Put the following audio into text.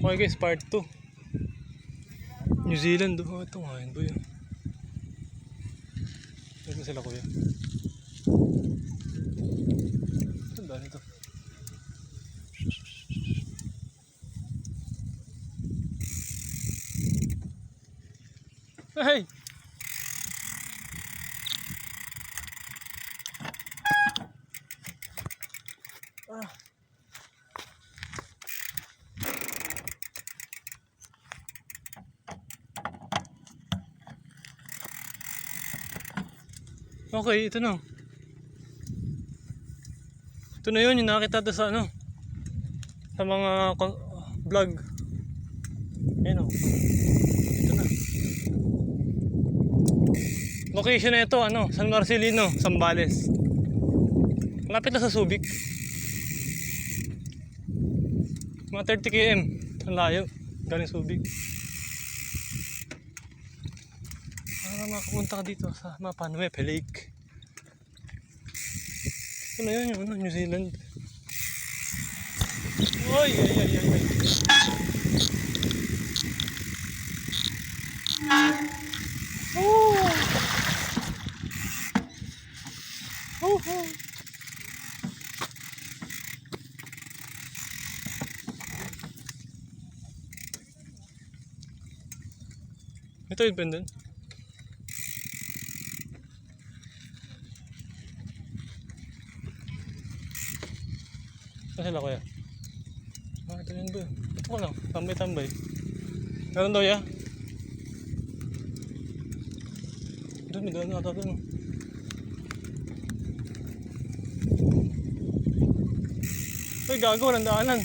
Okay guys, part 2. New Zealand. Oh, ito nga yun ba yun? Ito sila kuya. Saan ba nito? Hey! Ah. Okay, ito na. Ito na yun, yung nakakita sa ano, sa mga vlog. Ayun o. Ito na. Location na ito, ano, San Marcelino, Zambales. Malapit na sa Subic. Mga 30 km. Ang layo. Galing Subic. Para makapunta ka dito sa Mapanuepe Lake. Ito na yun, yung ano, New Zealand. Oy, ay, ay, ay, ay. Oh! Oh, oh. Ito yung pendant. Saan sila kuya? Ah, ito yun ba? Ito ko lang, tambay-tambay. Meron daw ya? Doon, may daan ata doon. Uy, gago, walang daanan.